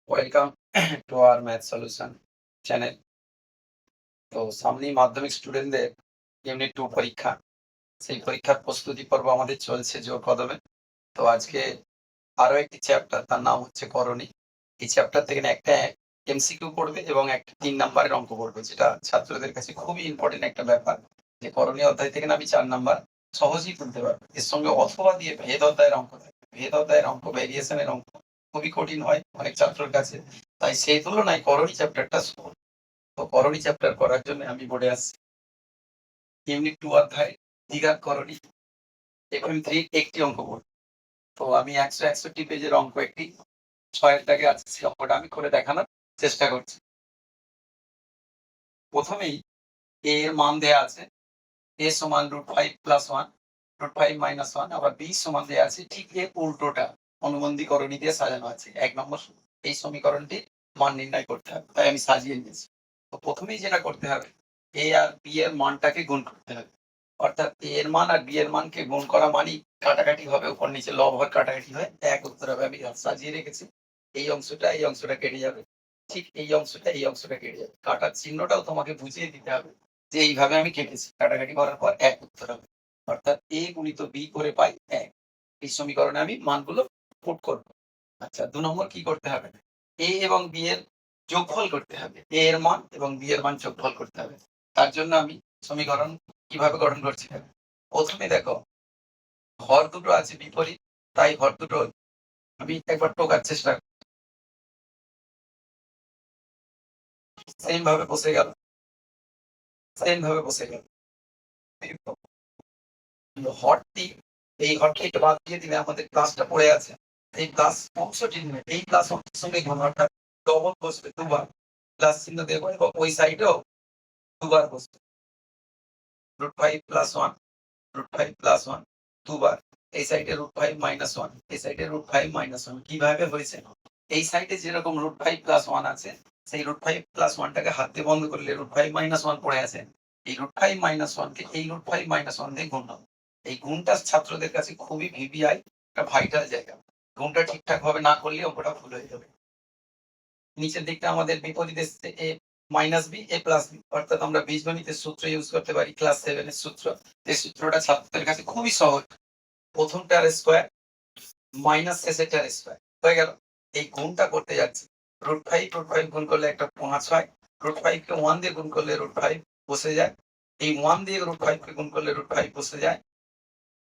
Welcome to our math solution channel. তো সামনেই মাধ্যমিক স্টুডেন্টদের ইউনিট 2 পরীক্ষা। সেই পরীক্ষার প্রস্তুতি পর্ব আমাদের চলছে জোর কদমে। তো আজকে আরো একটি চ্যাপ্টার, তার নাম হচ্ছে করণী। এই চ্যাপ্টার থেকে একটা এমসিকিউ পড়বে এবং একটা 3 নাম্বারের অঙ্ক পড়বে, যেটা ছাত্রদের কাছে খুবই ইম্পর্টেন্ট একটা ব্যাপার, যে করণী অধ্যায় থেকে আমি 4 নাম্বার সহজেই তুলতে পারবো। এর সঙ্গে অথবা দিয়ে ভেদ অধ্যায়ের অঙ্ক থাকে। ভেদ অধ্যায়ের অঙ্ক, ভেরিয়েশনের অঙ্ক খুবই কঠিন হয় অনেক ছাত্রের কাছে। তাই সেই তুলনায় করণী চ্যাপ্টারটা সহজ। তো করণী চ্যাপ্টার করার জন্য আমি বোর্ডে আসছি। ইউনিট 2 অধ্যায় দ্বিঘাত করণী এবং 3 একটি অঙ্ক করব। তো আমি 161 পেজের অঙ্ক একটি 6 দাগে আছে, সেই অঙ্কটা আমি করে দেখানোর চেষ্টা করছি। প্রথমেই a এর মান দেয়া আছে, a সমান √5 + 1, √5 - 1, আবার b সমান দেয়া আছে ঠিক এর উল্টোটা অনুবন্ধী করণী দিয়ে সাজানো আছে। 1 নম্বর এই সমীকরণটি মান নির্ণয় করতে হবে, তাই আমি সাজিয়ে নিয়েছি। তো প্রথমেই যেটা করতে হবে, a আর b এর মানটাকে গুণ করতে হবে। অর্থাৎ a এর মান আর b এর মানকে গুণ করা মানেই কাটাকাটি হবে, উপর নিচে লব হয়ে কাটাকাটি হয়, এক উত্তর হবে। আমি সাজিয়ে রেখেছি। এই অংশটা কেটে যাবে, ঠিক এই অংশটা কেটে যাবে। কাটার চিহ্নটাও তোমাকে বুঝিয়ে দিতে হবে যে এইভাবে আমি কেটেছি। কাটাকাটি করার পর এক উত্তর হবে। অর্থাৎ a গুণিত b করে পাই 1। এই সমীকরণে আমি মানগুলো পুট করব। আচ্ছা, 2 নম্বর কি করতে হবে? a এবং b এর যোগফল করতে হবে। a এর মান এবং b এর মান যোগফল করতে হবে। তার জন্য আমি সমীকরণ কিভাবে গঠন করছি? প্রথমে দেখো, হর দুটো আছে বিপরীত, তাই হর দুটো আমি একবার টোকার চেষ্টা করি। সেম ভাবে বসে গেল। হরটি, এই হরকে একটু বাদ দিয়ে দিলে আমাদের প্লাসটা পড়ে আছে। এই প্লাস অংশটি নেবে, এই প্লাস অংশের সঙ্গে গুণ, অর্থাৎ ডবল বসবে দুবার। প্লাস চিহ্ন দেবো এবং ওই সাইডেও দুবার বসবে। √5 + 1, √5 + 1 দুবার। এই সাইডে √5 - 1, এই সাইডে √5 - 1। কিভাবে হয়েছে? এই সাইডে যেরকম √5 + 1 আছে, সেই √5 + 1 টাকে হাত দিয়ে বন্ধ করলে √5 - 1 পড়ে আছে। এই √5 - 1 কে এই √5 - 1 দিয়ে গুণ হবে। এই গুণটা ছাত্রদের কাছে খুবই ভিভিআই, একটা ভাইটাল জায়গা। গুণটা ঠিকঠাক ভাবে না করলে অঙ্কটা ভুল হয়ে যাবে। নিচের দিকটা আমাদের বিপরীত এসছে a - b, a + b, অর্থাৎ আমরা বীজগণিতের সূত্র ইউজ করতে পারি, ক্লাস 7 এর সূত্র। এই সূত্রটা ছাত্রদের কাছে খুবই সহজ। প্রথমটার স্কয়ার মাইনাস শেষেরটার স্কয়ার হয়ে গেল। এই গুণটা করতে যাচ্ছি। √5 গুণ করলে একটা 5 হয়। √5 কে 1 দিয়ে গুণ করলে √5 বসে যায়। এই 1 দিয়ে √5 কে গুণ করলে √5 বসে যায়।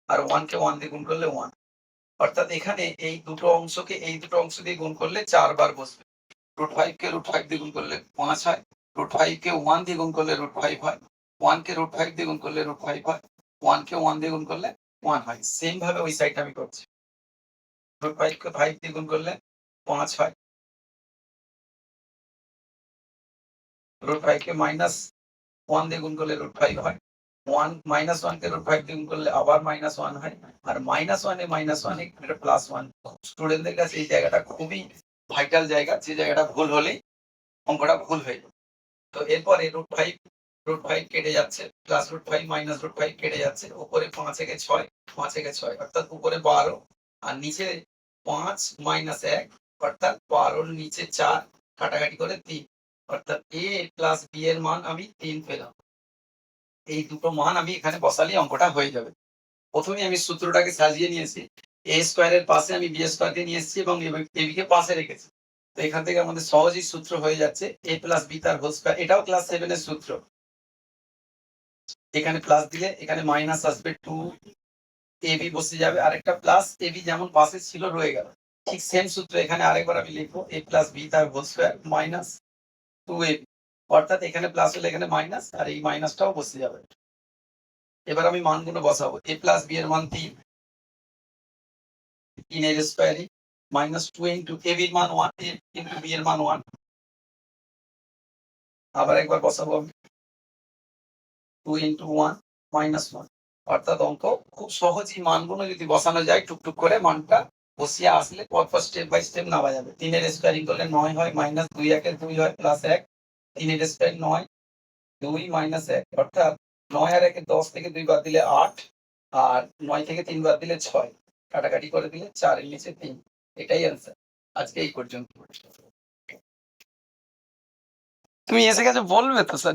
আর 1 কে 1 দিয়ে গুণ করলে 1। অর্থাৎ এখানে এই দুটো অংশকে এই দুটো অংশ দিয়ে গুণ করলে 4 বার বসবে। √5 কে √5 দিয়ে গুণ করলে 5 হয়। √5 কে 1 দিয়ে গুণ করলে √5 হয়। 1 কে √5 দিয়ে গুণ করলে √5 হয়। 1 কে 1 দিয়ে গুণ করলে 1 হয়। সেম ভাবে ওই সাইডটা আমি করছি। √5 কে 5 দিয়ে গুণ করলে 5 হয়। √5 কে -1 দিয়ে গুণ করলে √5 হয়। 1 কে √5 দিয়ে গুণ করলে আবার -1 হয়। আর -1 এ -1 এ এটা +1। স্টুডেন্টদের কাছে এই জায়গাটা খুবই ভাইটাল জায়গা, যে জায়গাটা ভুল হলেই অঙ্কটা ভুল হয়ে যাবে। তো এরপরে √5 কেটে যাচ্ছে, +√5 -√5 কেটে যাচ্ছে। উপরে 5 একে 6, 5 একে 6, অর্থাৎ উপরে 12 আর নিচে 5 - 1, অর্থাৎ 12 র নিচে 4, কাটাকাটি করে 3, অর্থাৎ a + b এর মান আমি 3 পেলাম। এই দুটো মান আমি এখানে বসালেই অঙ্কটা হয়ে যাবে। প্রথমেই আমি সূত্রটাকে সাজিয়ে নিয়েছি। a স্কয়ারের পাশে আমি b স্কয়ারকে নিয়ে এসেছি এবং ab কে পাশে রেখেছি। তো এখান থেকে আমাদের সহজেই সূত্র হয়ে যাচ্ছে a + b তার হোল স্কয়ার। এটাও ক্লাস 7 এর সূত্র। এখানে প্লাস দিলে এখানে মাইনাস আসবে, 2ab বসে যাবে, আরেকটা প্লাস ab যেমন পাশে ছিল রয়ে গেল। ঠিক সেম সূত্র এখানে আরেকবার আমি লিখবো, a + b তার হোল স্কয়ার মাইনাস 2ab, অর্থাৎ এখানে প্লাস হলে এখানে মাইনাস, আর এই মাইনাসটাও বসে যাবে। এবার আমি মানগুলো বসাবো। a + b এর মান 3, 3 এর স্কয়ারই -2 ইনটু ab এর মান 1 ইনটু b এর মান 1। আবার একবার বসাবো আমি, 2 ইনটু 1 -1। অর্থাৎ অঙ্ক খুব সহজেই মানগুলো যদি বসানো যায় টুকটুক করে, মানটা বসিয়ে আসলে পরপর স্টেপ বাই স্টেপ নেওয়া যাবে। 3 এর স্কয়ারিং করলে 9 হয়, -2 1 এর 2 হয়, +1, 3 এর স্কয়ার 9, 2 -1, অর্থাৎ 9 আর 1 এর 10 থেকে 2 বাদ দিলে 8, আর 9 থেকে 3 বাদ দিলে 6, কাটাকাটি করে দিলে 4 এর নিচে 3। এটাই অ্যান্সার। আজকে এই পর্যন্ত। তুমি এসে গেছো বলবে তো স্যার?